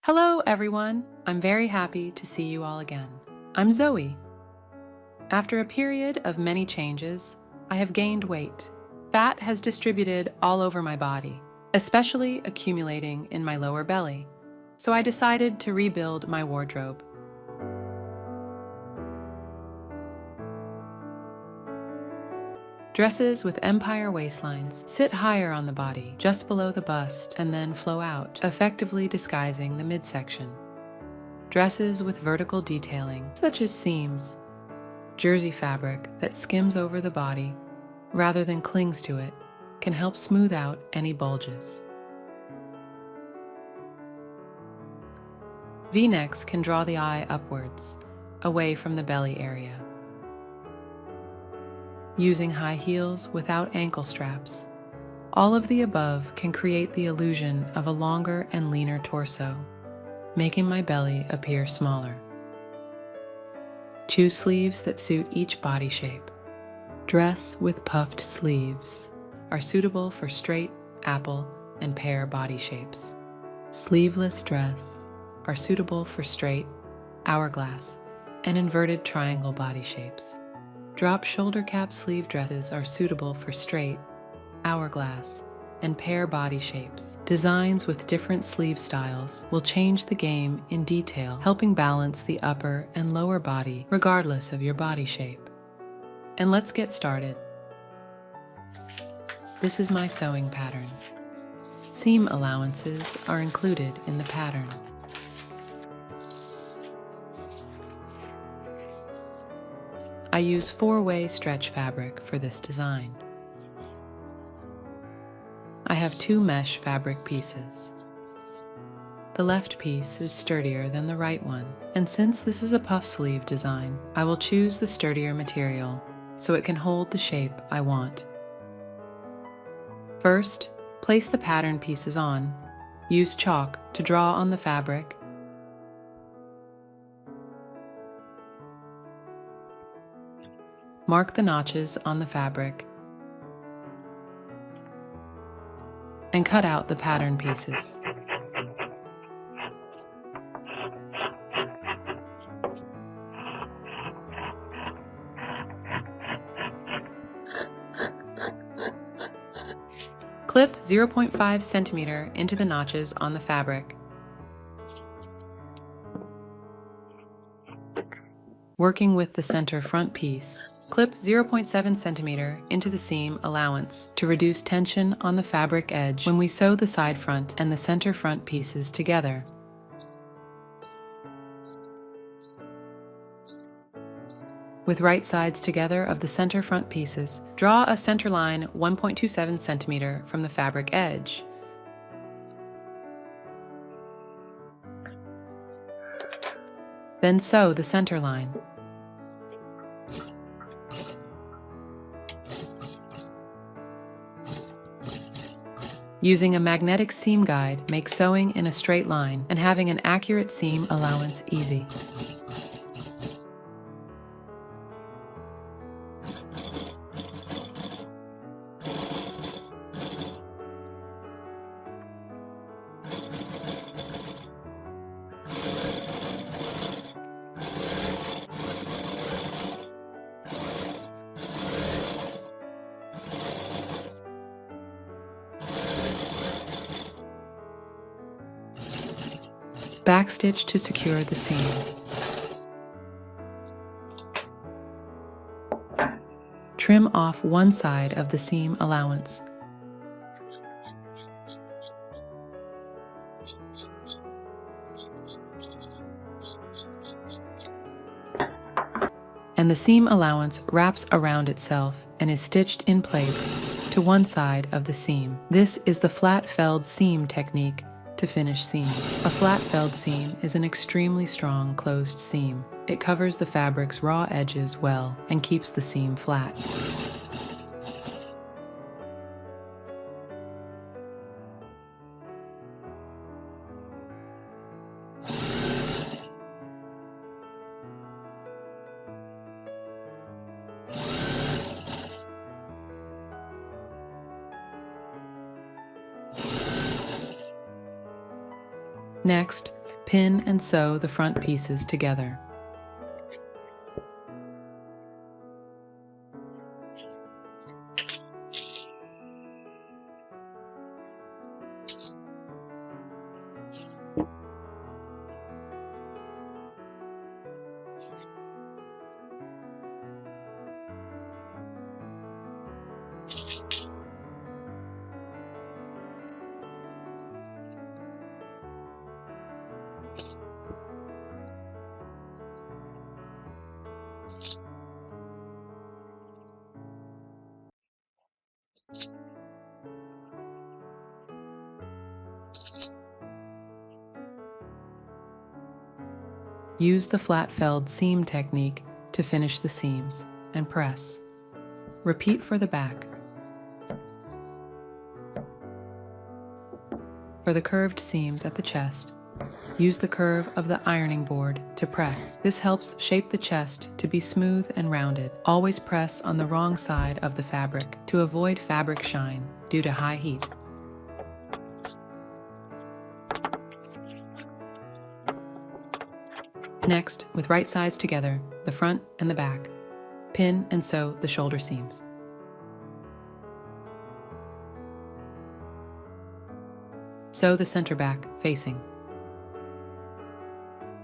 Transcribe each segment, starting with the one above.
Hello, everyone. I'm very happy to see you all again. I'm Zoe. After a period of many changes, I have gained weight. Fat has distributed all over my body, especially accumulating in my lower belly. So I decided to rebuild my wardrobe. Dresses with empire waistlines sit higher on the body, just below the bust, and then flow out, effectively disguising the midsection. Dresses with vertical detailing, such as seams, jersey fabric that skims over the body rather than clings to it, can help smooth out any bulges. V-necks can draw the eye upwards, away from the belly area. Using high heels without ankle straps. All of the above can create the illusion of a longer and leaner torso, making my belly appear smaller. Choose sleeves that suit each body shape. Dress with puffed sleeves are suitable for straight, apple, and pear body shapes. Sleeveless dress are suitable for straight, hourglass, and inverted triangle body shapes. Drop shoulder cap sleeve dresses are suitable for straight, hourglass, and pear body shapes. Designs with different sleeve styles will change the game in detail, helping balance the upper and lower body regardless of your body shape. And let's get started. This is my sewing pattern. Seam allowances are included in the pattern. I use 4-way stretch fabric for this design. I have 2 mesh fabric pieces. The left piece is sturdier than the right one, and since this is a puff sleeve design, I will choose the sturdier material so it can hold the shape I want. First, place the pattern pieces on. Use chalk to draw on the fabric. Mark the notches on the fabric and cut out the pattern pieces. Clip 0.5 centimeter into the notches on the fabric. Working with the center front piece, clip 0.7 centimeter into the seam allowance to reduce tension on the fabric edge when we sew the side front and the center front pieces together. With right sides together of the center front pieces, draw a center line 1.27 centimeter from the fabric edge. Then sew the center line. Using a magnetic seam guide makes sewing in a straight line and having an accurate seam allowance easy. Backstitch to secure the seam. Trim off one side of the seam allowance. And the seam allowance wraps around itself and is stitched in place to one side of the seam. This is the flat felled seam technique to finish seams. A flat felled seam is an extremely strong closed seam. It covers the fabric's raw edges well and keeps the seam flat. Next, Pin and sew the front pieces together. Use the flat-felled seam technique to finish the seams and press. Repeat for the back. For the curved seams at the chest, use the curve of the ironing board to press. This helps shape the chest to be smooth and rounded. Always press on the wrong side of the fabric to avoid fabric shine due to high heat. Next, with right sides together, the front and the back, pin and sew the shoulder seams. Sew the center back facing.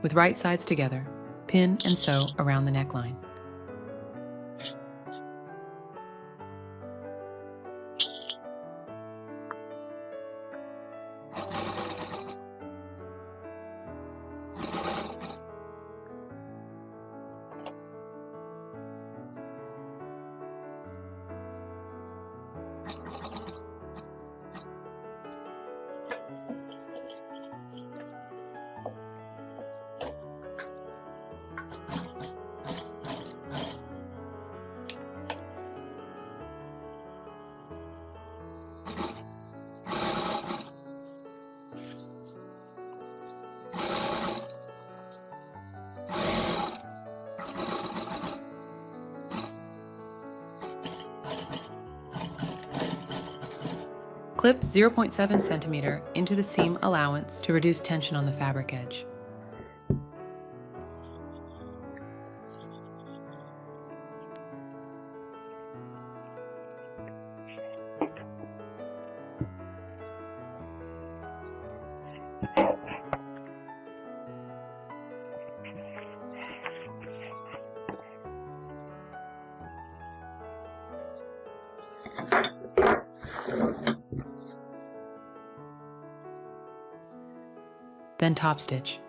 With right sides together, pin and sew around the neckline. Clip 0.7 centimeter into the seam allowance to reduce tension on the fabric edge. Then top stitch.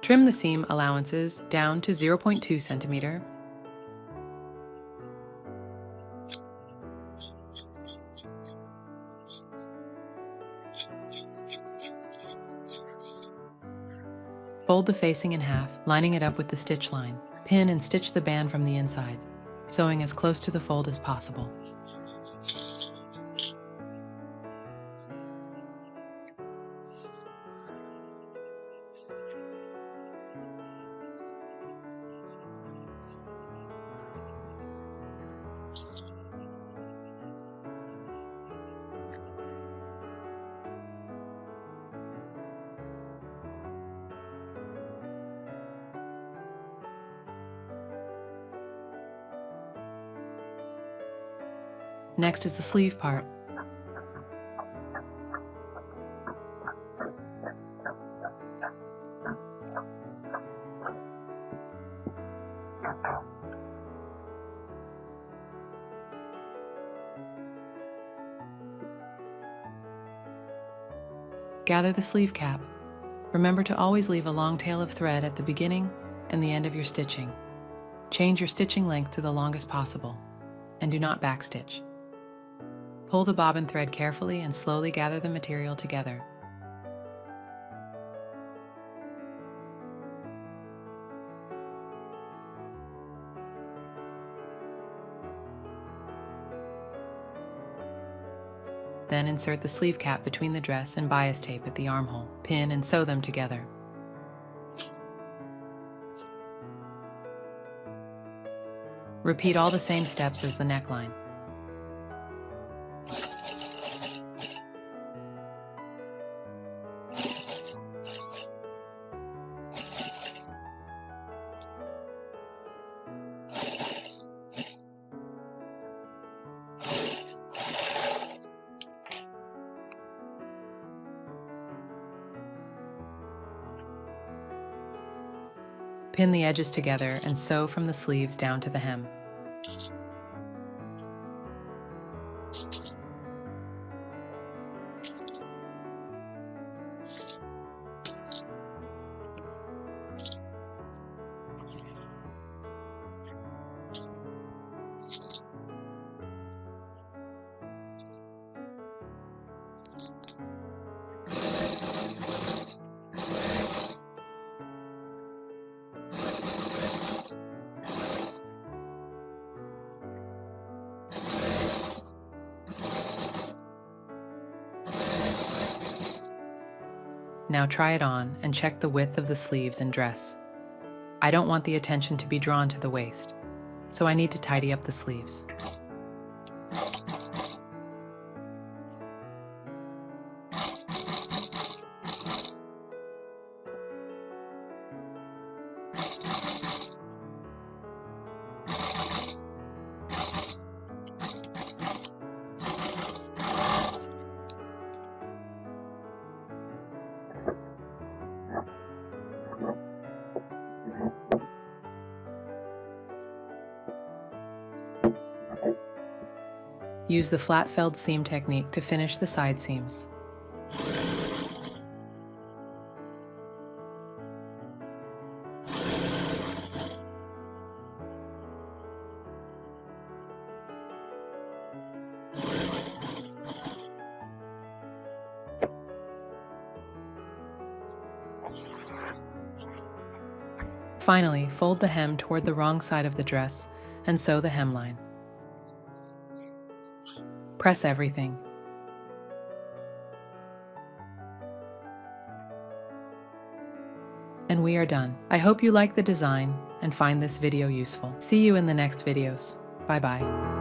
Trim the seam allowances down to 0.2 centimeter. Fold the facing in half, lining it up with the stitch line. Pin and stitch the band from the inside, sewing as close to the fold as possible. Next is the sleeve part. Gather the sleeve cap. Remember to always leave a long tail of thread at the beginning and the end of your stitching. Change your stitching length to the longest possible, and do not backstitch. Pull the bobbin thread carefully and slowly gather the material together. Then insert the sleeve cap between the dress and bias tape at the armhole. Pin and sew them together. Repeat all the same steps as the neckline. Pin the edges together and sew from the sleeves down to the hem. Now try it on and check the width of the sleeves and dress. I don't want the attention to be drawn to the waist, so I need to tidy up the sleeves. Use the flat felled seam technique to finish the side seams. Finally, fold the hem toward the wrong side of the dress and sew the hemline. Press everything. And we are done. I hope you like the design and find this video useful. See you in the next videos. Bye-bye.